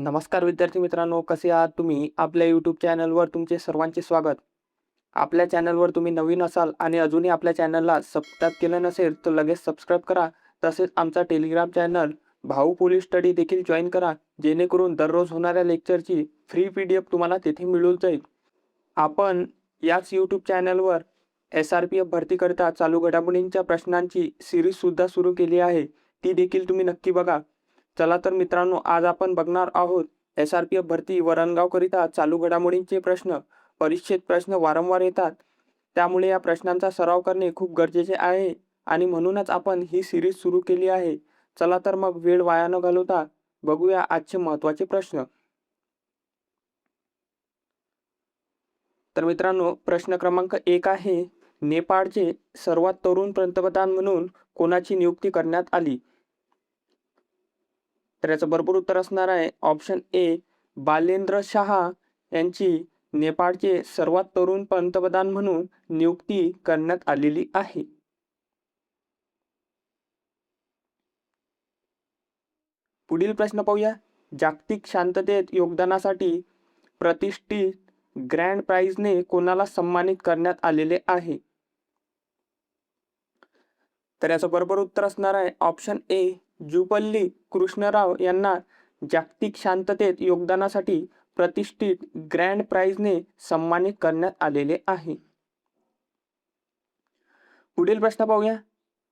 नमस्कार विद्यार्थी मित्रांनो, कसे आहात तुम्ही? आपल्या यूट्यूब चॅनलवर तुमचे सर्वांचे स्वागत. आपल्या चॅनलवर तुम्ही नवीन असाल आणि अजूनही आपल्या चॅनलला सबस्क्राईब केलं नसेल तर लगेच सबस्क्राईब करा. तसेच आमचा टेलिग्राम चॅनल भाऊ पोलीस स्टडी देखील जॉईन करा, जेणेकरून दररोज होणाऱ्या लेक्चरची फ्री PDF तुम्हाला तेथे मिळून जाईल. आपण याच यूट्यूब चॅनलवर SRPF भरतीकरिता चालू घडामोडींच्या प्रश्नांची सिरीजसुद्धा सुरू केली आहे, ती देखील तुम्ही नक्की बघा. चला तर मित्रांनो, आज आपण बघणार आहोत SRPF भरती व रणगावकरिता चालू घडामोडींचे प्रश्न. परीक्षेत प्रश्न वारंवार येतात, त्यामुळे या प्रश्नांचा सराव करणे खूप गरजेचे आहे आणि म्हणूनच आपण ही सिरीज सुरू केली आहे. चला तर मग वेळ वाया न घालवता बघूया आजचे महत्त्वाचे प्रश्न. तर मित्रांनो, प्रश्न क्रमांक 1 आहे, नेपाळचे सर्वात तरुण पंतप्रधान म्हणून कोणाची नियुक्ती करण्यात आली? तर याचं बरोबर उत्तर असणार आहे ऑप्शन ए, बालेंद्र शाह यांची नेपाळचे सर्वात तरुण पंतप्रधान म्हणून नियुक्ती करण्यात आलेली आहे. पुढील प्रश्न पाहूया. जागतिक शांततेत योगदानासाठी प्रतिष्ठित ग्रँड प्राइजने कोणाला सन्मानित करण्यात आलेले आहे? तर याचं बरोबर उत्तर असणार आहे ऑप्शन ए, जुपल्ली कृष्णराव यांना जागतिक शांततेत योगदानासाठी प्रतिष्ठित ग्रँड प्राइजने सन्मानित करण्यात आलेले आहे. पुढील प्रश्न पाहूया.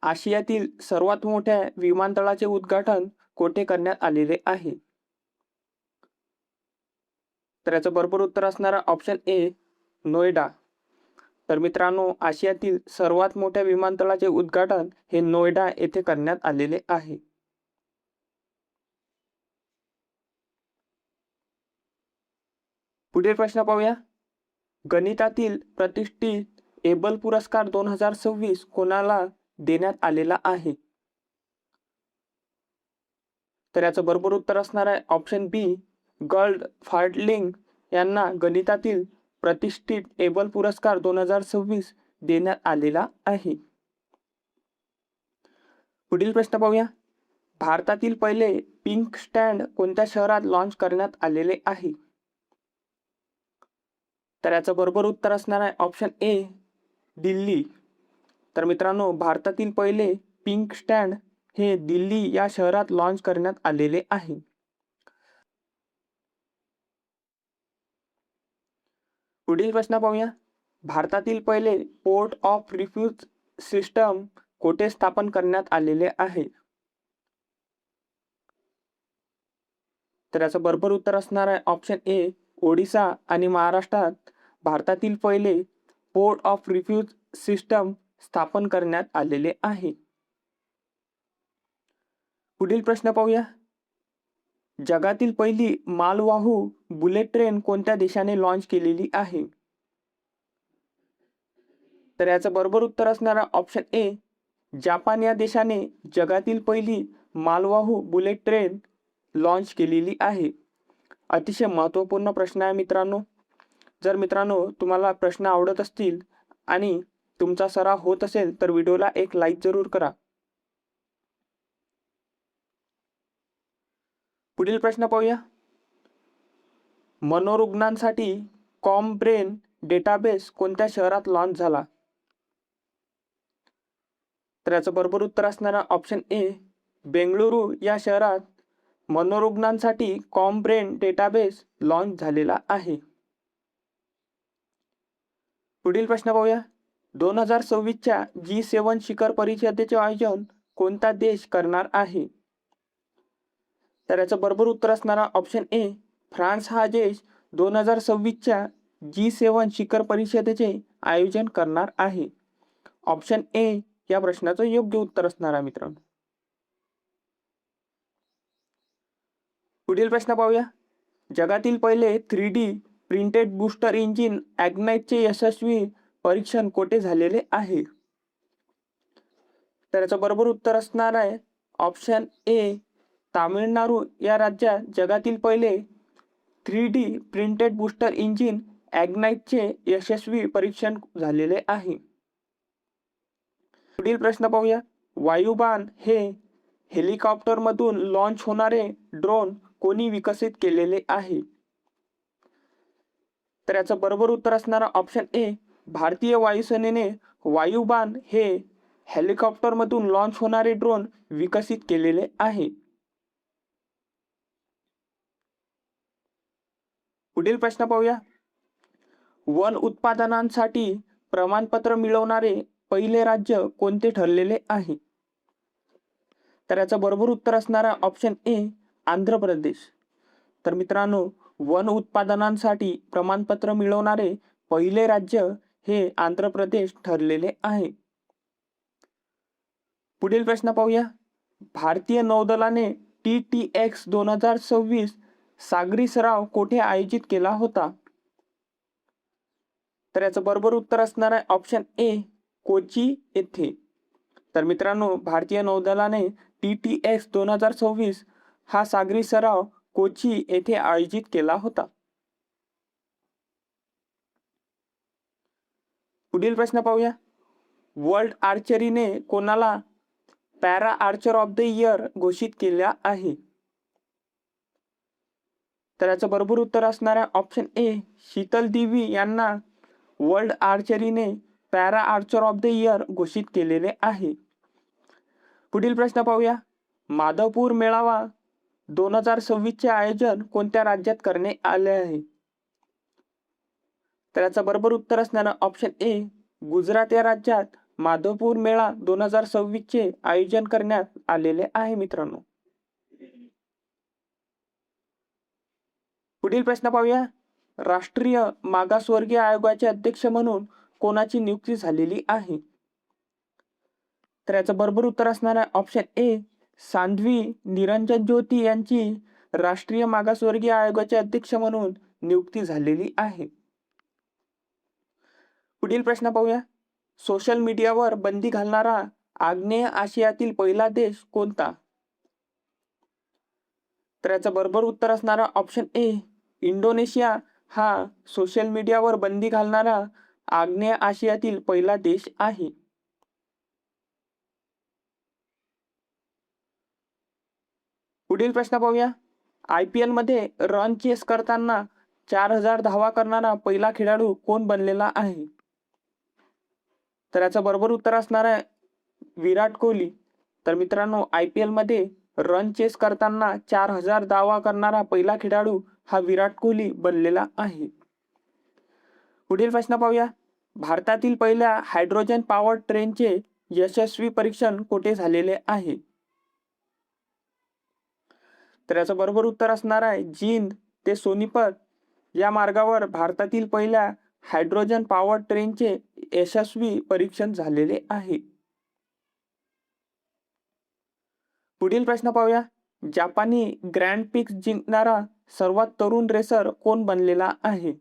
आशियातील सर्वात मोठ्या विमानतळाचे उद्घाटन कोठे करण्यात आलेले आहे? तर याचं बरोबर उत्तर असणार ऑप्शन ए, नोएडा. तर मित्रांनो, आशियातील सर्वात मोठ्या विमानतळाचे उद्घाटन हे नोएडा येथे करण्यात आलेले आहे. पुढील प्रश्न पाहूया. गणितातील प्रतिष्ठित एबल पुरस्कार 2026 कोणाला देण्यात आलेला आहे? तर याचं बरोबर उत्तर असणार आहे ऑप्शन बी, गर्ल्ड फार्डलिंग यांना गणितातील प्रतिष्ठित एबल पुरस्कार 2026 देण्यात आलेला आहे. पुढील प्रश्न पाहूया. भारतातील पहिले पिंक स्टँड कोणत्या शहरात लॉन्च करण्यात आलेले आहे? तर याचं बरोबर उत्तर असणार आहे ऑप्शन ए, दिल्ली. तर मित्रांनो, भारतातील पहिले पिंक स्टँड हे दिल्ली या शहरात लॉन्च करण्यात आलेले आहे. पुढील प्रश्न पाहूया. भारतातील पहिले पोर्ट ऑफ रिफ्यूज सिस्टम कोठे स्थापन करण्यात आलेले आहे? तर याचं बरोबर उत्तर असणार आहे ऑप्शन ए, ओडिशा आणि महाराष्ट्रात भारतातील पहिले पोर्ट ऑफ रिफ्यूज सिस्टम स्थापन करण्यात आलेले आहे. पुढील प्रश्न पाहूया. जगातील पहिली मालवाहू बुलेट ट्रेन कोणत्या देशाने लॉन्च केलेली आहे? तर याचं बरोबर उत्तर असणार ऑप्शन ए, जापान या देशाने जगातील पहिली मालवाहू बुलेट ट्रेन लॉन्च केलेली आहे. अतिशय महत्त्वपूर्ण प्रश्न आहे मित्रांनो. जर मित्रांनो तुम्हाला प्रश्न आवडत असतील आणि तुमचा सराव होत असेल तर व्हिडिओला एक लाईक जरूर करा. पुढील प्रश्न पाहूया. मनोरुग्णांसाठी कॉम ब्रेन डेटाबेस कोणत्या शहरात लॉन्च झाला? तर याचं बरोबर उत्तर असणारा ऑप्शन ए, बेंगळुरू या शहरात मनोरुग्णांसाठी कॉम ब्रेन डेटाबेस लॉन्च झालेला आहे. पुढील प्रश्न पाहूया. 2026च्या G7 शिखर परिषदेचे आयोजन कोणता देश करणार आहे? तर याचं बरोबर उत्तर असणारा ऑप्शन ए, फ्रान्स हा देश 2026च्या G7 शिखर परिषदेचे आयोजन करणार आहे. ऑप्शन ए या प्रश्नाचं योग्य उत्तर असणार आहे मित्रांनो. पुढील प्रश्न पाहूया. जगातील पहिले 3D प्रिंटेड बूस्टर इंजिन ॲग्नाइटचे यशस्वी परीक्षण कोठे झालेले आहे? तर याचं बरोबर उत्तर असणार आहे ऑप्शन ए, तामिळनाडू या राज्यात जगातील पहिले 3D प्रिंटेड बूस्टर इंजिन ॲग्नाइटचे यशस्वी परीक्षण झालेले आहे. पुढील प्रश्न पाहूया. वायुबाण हे हेलिकॉप्टरमधून लॉन्च होणारे ड्रोन कोणी विकसित केलेले आहे? तर याचं बरोबर उत्तर असणारा ऑप्शन ए, भारतीय वायुसेनेने वायुबाण हे हेलिकॉप्टरमधून लॉन्च होणारे ड्रोन विकसित केलेले आहे. पुढील प्रश्न पाहूया. वन उत्पादनांसाठी प्रमाणपत्र मिळवणारे पहिले राज्य कोणते ठरलेले आहे? तर याचं बरोबर उत्तर असणारा ऑप्शन ए, आंध्र प्रदेश. तर मित्रांनो, वन उत्पादनांसाठी प्रमाणपत्र मिळवणारे पहिले राज्य हे आंध्र प्रदेश ठरलेले आहे. पुढील प्रश्न पाहूया. भारतीय नौदलाने TTX 2026 सागरी सराव कोठे आयोजित केला होता? तर याचं बरोबर उत्तर असणार आहे ऑप्शन ए, कोची येथे. तर मित्रांनो, भारतीय नौदलाने TTX 2026 हा सागरी सराव कोची येथे आयोजित केला होता. पुढील प्रश्न पाहूया. वर्ल्ड आर्चरीने कोणाला para archer of the year घोषित केल्या आहे? तर याचं बरोबर उत्तर असणार आहे ऑप्शन ए, शीतल देवी यांना वर्ल्ड आर्चरीने para archer of the year घोषित केलेले आहे. पुढील प्रश्न पाहूया. माधवपूर मेळावा 2026 चे आयोजन कोणत्या राज्यात करण्यात आले आहे? तर याचं बरोबर उत्तर असणारा ऑप्शन ए, गुजरात या राज्यात माधवपूर मेळा 2026 चे आयोजन करण्यात आलेले आहे मित्रांनो. पुढील प्रश्न पाहूया. राष्ट्रीय मागासवर्गीय आयोगाचे अध्यक्ष म्हणून कोणाची नियुक्ती झालेली आहे? तर याचं बरोबर उत्तर असणार आहे ऑप्शन ए, सांध्वी निरंजन ज्योती यांची राष्ट्रीय मागासवर्गीय आयोगाचे अध्यक्ष म्हणून नियुक्ती झालेली आहे. पुढील प्रश्न पाहूया. सोशल मीडियावर बंदी घालणारा आग्नेय आशियातील पहिला देश कोणता? तर याचं बरोबर उत्तर असणारा ऑप्शन ए, इंडोनेशिया हा सोशल मीडियावर बंदी घालणारा आग्नेय आशियातील पहिला देश आहे. पुढील प्रश्न पाहूया. IPL मध्ये रन चेस करताना 4000 धावा करणारा पहिला खेळाडू कोण बनलेला आहे? तर याचं बरोबर उत्तर असणार आहे विराट कोहली. तर मित्रांनो, IPL मध्ये रन चेस करताना 4000 धावा करणारा पहिला खेळाडू हा विराट कोहली बनलेला आहे. पुढील प्रश्न पाहूया. भारतातील पहिल्या हायड्रोजन पॉवर ट्रेनचे यशस्वी परीक्षण कोठे झालेले आहे? तर याचं बरोबर उत्तर असणार आहे जींद ते सोनीपत या मार्गावर भारतातील पहिल्या हायड्रोजन पॉवर ट्रेनचे यशस्वी परीक्षण झालेले आहे. पुढील प्रश्न पाहूया. जापानी ग्रँड पिक्स जिंकणारा सर्वात तरुण रेसर कोण बनलेला आहे?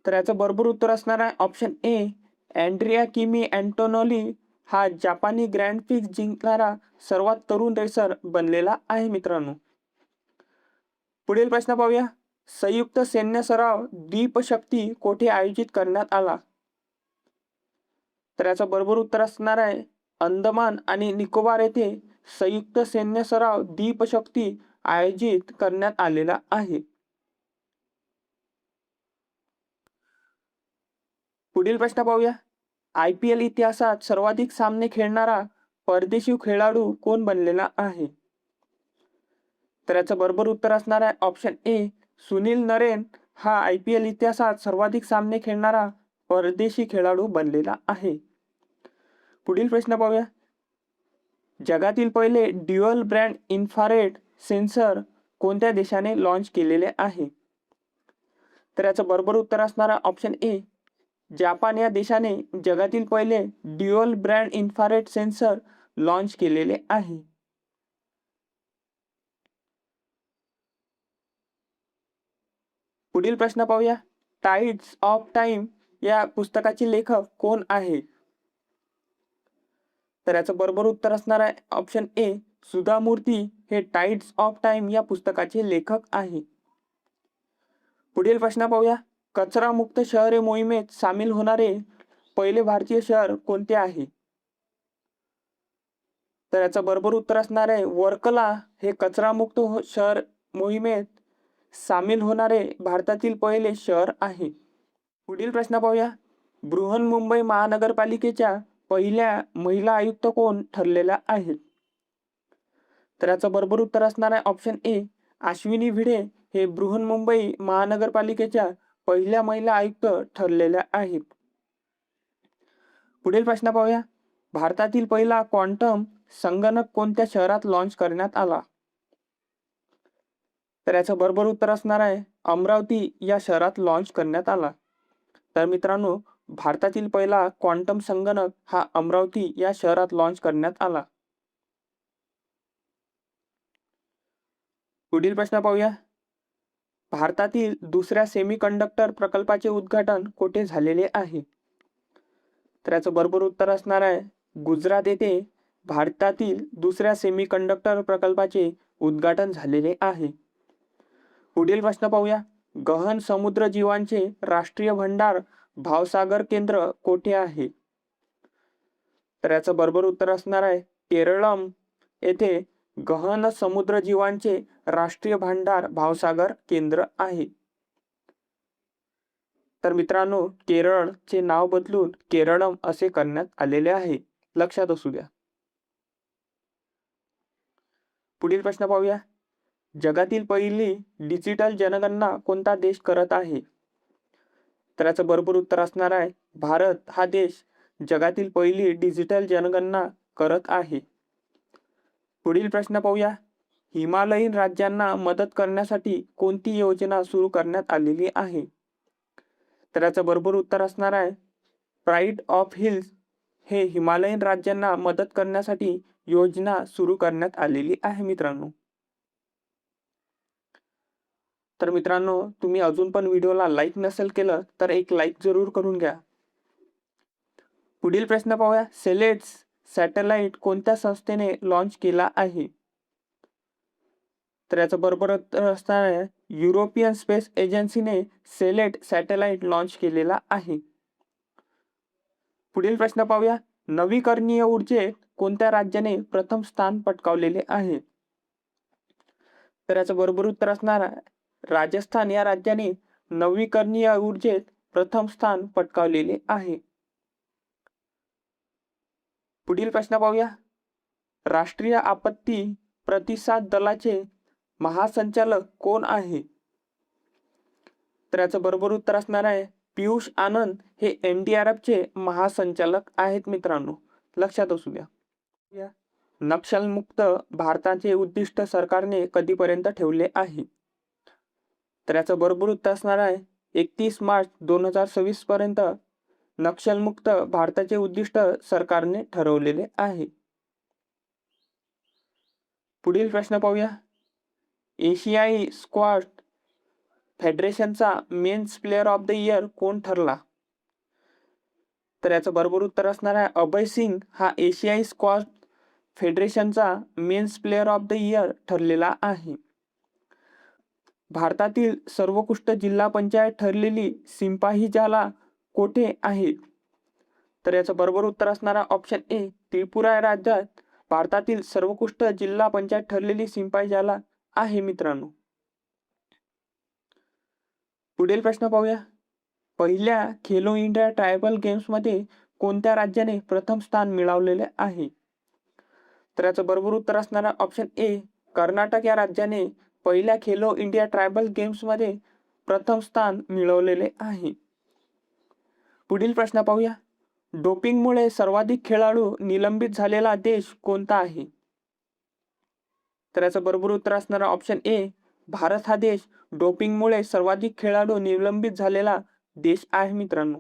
तर याचं बरोबर उत्तर असणार आहे ऑप्शन ए, अँड्रिया किमी अँटोनोली हा जापानी ग्रँड पिक्स जिंकणारा सर्वात तरुण रेसर बनलेला आहे मित्रांनो. पुढील प्रश्न पाहूया. संयुक्त सैन्य सराव द्वीपशक्ती कोठे आयोजित करण्यात आला? तर याचं बरोबर उत्तर असणार आहे अंदमान आणि निकोबार येथे संयुक्त सैन्य सराव द्वीपशक्ती आयोजित करण्यात आलेला आहे. पुढील प्रश्न पाहूया. IPL इतिहासात सर्वाधिक सामने खेळणारा परदेशी खेळाडू कोण बनलेला आहे? तर याचं बरोबर उत्तर असणार आहे ऑप्शन ए, सुनील नरेन हा IPL इतिहासात सर्वाधिक सामने खेळणारा परदेशी खेळाडू बनलेला आहे. पुढील प्रश्न पाहूया. जगातील पहिले ड्युअल ब्रँड इन्फ्रारेड सेन्सर कोणत्या देशाने लॉन्च केलेले आहे? तर याचं बरोबर उत्तर असणारा ऑप्शन ए, जापान या देशाने जगातील पहिले dual brand infrared sensor launch केलेले आहे. पुढील प्रश्न पाहूया. टाइड्स ऑफ टाइम या पुस्तकाचे लेखक कोण आहे? तर याचं बरोबर उत्तर असणार आहे ऑप्शन ए, सुधा मूर्ती हे टाइड्स ऑफ टाइम या पुस्तकाचे लेखक आहे. पुढील प्रश्न पाहूया. कचरा मुक्त शहरे मोहिमेत सामील होणारे पहिले भारतीय शहर कोणते आहे? तर याचं बरोबर उत्तर असणार आहे वर्कला हे कचरामुक्त शहर मोहिमेत सामील होणारे भारतातील पहिले शहर आहे. पुढील प्रश्न पाहूया. बृहन्मुंबई महानगरपालिकेच्या पहिल्या महिला आयुक्त कोण ठरलेल्या आहेत? तर याचं बरोबर उत्तर असणार आहे ऑप्शन ए अश्विनी भिडे हे बृहन्मुंबई महानगरपालिकेच्या पहिल्या महिला आयुक्त ठरलेल्या आहेत. पुढील प्रश्न पाहूया. भारतातील पहिला क्वांटम संगणक कोणत्या शहरात लॉन्च करण्यात आला? तर याचं बरोबर उत्तर असणार आहे अमरावती या शहरात लॉन्च करण्यात आला. तर मित्रांनो, भारतातील पहिला क्वांटम संगणक हा अमरावती या शहरात लॉन्च करण्यात आला. पुढील प्रश्न पाहूया. भारतातील दुसऱ्या सेमीकंडक्टर प्रकल्पाचे उद्घाटन कुठे झालेले आहे? तर याचं बरोबर उत्तर असणार आहे गुजरात येथे भारतातील दुसऱ्या सेमीकंडक्टर प्रकल्पाचे उद्घाटन झालेले आहे. पुढील प्रश्न पाहूया. गहन समुद्र जीवांचे राष्ट्रीय भंडार भावसागर केंद्र कोठे आहे? तर याचं बरोबर उत्तर असणार आहे केरळम येथे गहन समुद्र जीवांचे राष्ट्रीय भांडार भावसागर केंद्र आहे. तर मित्रांनो, केरळचे नाव बदलून केरळम असे करण्यात आलेले आहे, लक्षात असू द्या. पुढील प्रश्न पाहूया. जगातील पहिली डिजिटल जनगणना कोणता देश करत आहे? तर याचं बरोबर उत्तर असणार आहे भारत हा देश जगातील पहिली डिजिटल जनगणना करत आहे. पुढील प्रश्न पाहूया. हिमालयीन राज्यांना मदत करण्यासाठी कोणती योजना सुरू करण्यात आलेली आहे? तर याचं बरोबर उत्तर असणार आहे प्राईड ऑफ हिल्स हे हिमालयीन राज्यांना मदत करण्यासाठी योजना सुरू करण्यात आलेली आहे मित्रांनो. तर मित्रांनो, तुम्ही अजून पण व्हिडिओला लाईक नसेल केलं तर एक लाईक जरूर करून घ्या. पुढील प्रश्न पाहूया. सेलेट्स सॅटेलाइट कोणत्या संस्थेने लॉन्च केला आहे? तर याचं बरोबर उत्तर असणार आहे युरोपियन स्पेस एजन्सीने सेलेट सॅटेलाइट लॉन्च केलेला आहे. पुढील प्रश्न पाहूया. नवीकरणीय ऊर्जेत कोणत्या राज्याने प्रथम स्थान पटकावलेले आहे? तर याचं बरोबर उत्तर असणार आहे राजस्थान या राज्याने नवीकरणीय ऊर्जेत प्रथम स्थान पटकावलेले आहे. पुढील प्रश्न पाहूया. राष्ट्रीय आपत्ती प्रतिसाद दलाचे महासंचालक कोण आहे? तर याचं बरोबर उत्तर असणार आहे पियुष आनंद हे NDRFचे महासंचालक आहेत मित्रांनो, लक्षात असू द्या. नक्षलमुक्त भारताचे उद्दिष्ट सरकारने कधीपर्यंत ठेवले आहे? तर याचं बरोबर उत्तर असणार आहे 31 मार्च 2026 पर्यंत नक्षलमुक्त भारताचे उद्दिष्ट सरकारने ठरवलेले आहे. पुढील प्रश्न पाहूया. एशियाई स्क्वॉश फेडरेशनचा men's player of the year कोण ठरला? तर याचं बरोबर उत्तर असणार आहे अभय सिंग हा एशियाई स्क्वॉश फेडरेशनचा men's player of the year ठरलेला आहे. भारतातील सर्वोत्कृष्ट जिल्हा पंचायत ठरलेली सिपाही जाला कोठे आहे? तर याचं बरोबर उत्तर असणारा ऑप्शन ए त्रिपुरा राज्यात भारतातील सर्वोत्कृष्ट जिल्हा पंचायत ठरलेली सिपाही जाला आहे मित्रांनो. पुढील प्रश्न पाहूया. पहिल्या खेलो इंडिया ट्रायबल गेम्स मध्ये कोणत्या राज्याने प्रथम स्थान मिळवलेले आहे? तर याचं बरोबर उत्तर असणारा ऑप्शन ए कर्नाटक या राज्याने पहिल्या खेलो इंडिया ट्रायबल गेम्स मध्ये प्रथम स्थान मिळवलेले आहे. पुढील प्रश्न पाहूया. डोपिंगमुळे सर्वाधिक खेळाडू निलंबित झालेला देश कोणता आहे? तर याचं बरोबर उत्तर असणारा ऑप्शन ए भारत हा देश डोपिंगमुळे सर्वाधिक खेळाडू निलंबित झालेला देश आहे मित्रांनो.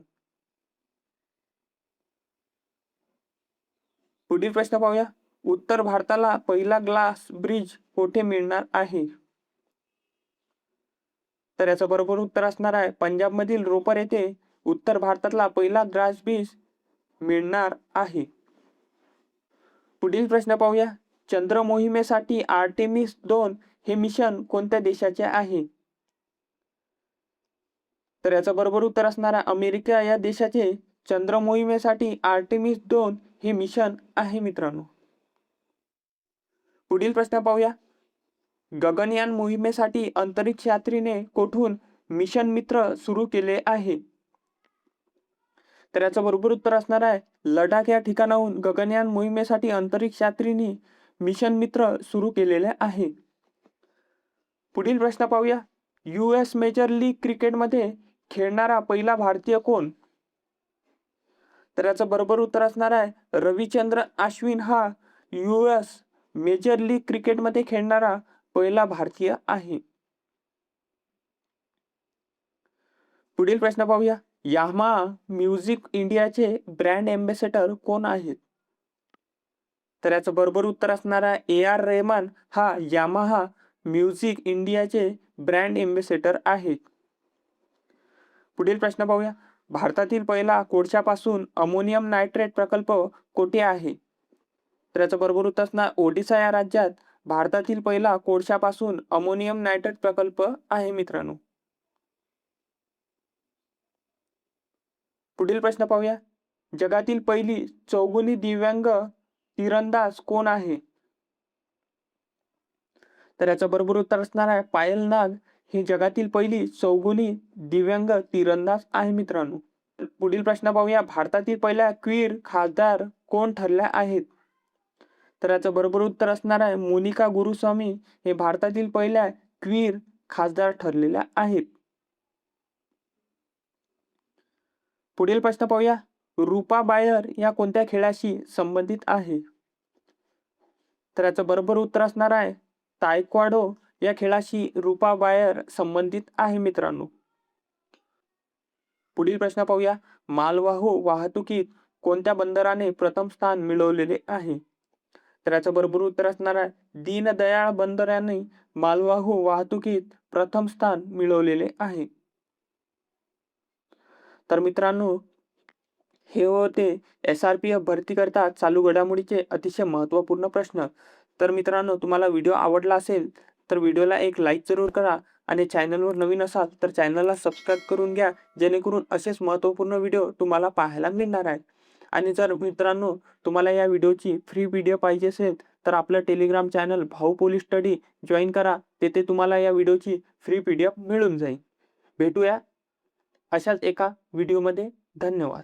पुढील प्रश्न पाहूया. उत्तर भारताला पहिला ग्लास ब्रिज कोठे मिळणार आहे? तर याचं बरोबर उत्तर असणार आहे पंजाब मधील रोपर येथे उत्तर भारतातला पहिला ग्लास ब्रिज मिळणार आहे. पुढील प्रश्न पाहूया. चंद्र मोहिमेसाठी आर्टेमिस 2 हे मिशन कोणत्या देशाचे आहे? तर याचं बरोबर उत्तर असणार आहे अमेरिका या देशाचे चंद्र मोहिमेसाठी आर्टेमिस 2 हे मिशन आहे मित्रांनो. पुढील प्रश्न पाहूया. गगनयान मोहिमेसाठी अंतरिक्ष यात्रीने कोठून मिशन मित्र सुरू केले आहे? तर याचं बरोबर उत्तर असणार आहे लडाख या ठिकाणाहून गगनयान मोहिमेसाठी अंतरिक्ष यात्रींनी मिशन मित्र सुरू केलेले आहे. पुढील प्रश्न पाहूया. US मेजर लीग क्रिकेटमध्ये खेळणारा पहिला भारतीय कोण? तर याचं बरोबर उत्तर असणार आहे रविचंद्रन अश्विन हा US मेजर लीग क्रिकेटमध्ये खेळणारा पहिला भारतीय आहे. पुढील प्रश्न पाहूया. यामाहा म्युझिक इंडियाचे ब्रँड एम्बॅसेडर कोण आहेत? तर याचं बरोबर उत्तर असणार आहे AR रहमान हा यामाहा म्युझिक इंडियाचे ब्रँड एम्बॅसेडर आहेत. पुढील प्रश्न पाहूया. भारतातील पहिला कोळशापासून अमोनियम नायट्रेट प्रकल्प कोठे आहे? तर याचं बरोबर उत्तर असणार ओडिशा या राज्यात भारतातील पहिला कोळशापासून अमोनियम नायट्रेट प्रकल्प आहे मित्रांनो. पुढील प्रश्न पाहूया. जगातील पहिली चौगुनी दिव्यांग तीरंदाज कोण आहे? तर याचं बरोबर उत्तर असणार आहे पायल नाग ही जगातील पहिली चौगुनी दिव्यांग तीरंदाज आहे मित्रांनो. पुढील प्रश्न पाहूया. भारतातील पहिल्या क्वीर खासदार कोण ठरल्या आहेत? तर याचं बरोबर उत्तर असणार आहे मोनिका गुरुस्वामी हे भारतातील पहिल्या क्वीर खासदार ठरलेल्या आहेत. पुढील प्रश्न पाहूया. रूपा बायर या कोणत्या खेळाशी संबंधित आहे? तर याचं बरोबर उत्तर असणार आहे तायक्वाडो या खेळाशी रूपा बायर संबंधित आहे मित्रांनो. पुढील प्रश्न पाहूया. मालवाहू वाहतुकीत कोणत्या बंदराने प्रथम स्थान मिळवलेले आहे? तर याचं बरोबर उत्तर असणार आहे दीनदयाळ बंदराने मालवाहू वाहतुकीत प्रथम स्थान मिळवलेले आहे. तर मित्रांनो हे होते SRPF भरती करता चालू घडामोडीचे अतिशय महत्त्वपूर्ण प्रश्न. तर मित्रांनो तुम्हाला व्हिडिओ आवडला असेल तर व्हिडिओला एक लाईक जरूर करा आणि चॅनलवर नवीन असाल तर चॅनलला सबस्क्राईब करून घ्या जेणेकरून असेच महत्त्वपूर्ण व्हिडिओ तुम्हाला पाहायला मिळणार आहेत. आणि जर मित्रांनो तुम्हाला या व्हिडिओची फ्री PDF पाहिजे असेल तर आपलं टेलिग्राम चॅनल भाऊ पोलीस स्टडी जॉईन करा. तेथे तुम्हाला या व्हिडिओची फ्री PDF मिळून जाईल. भेटूया अशाच एका व्हिडिओमध्ये. धन्यवाद.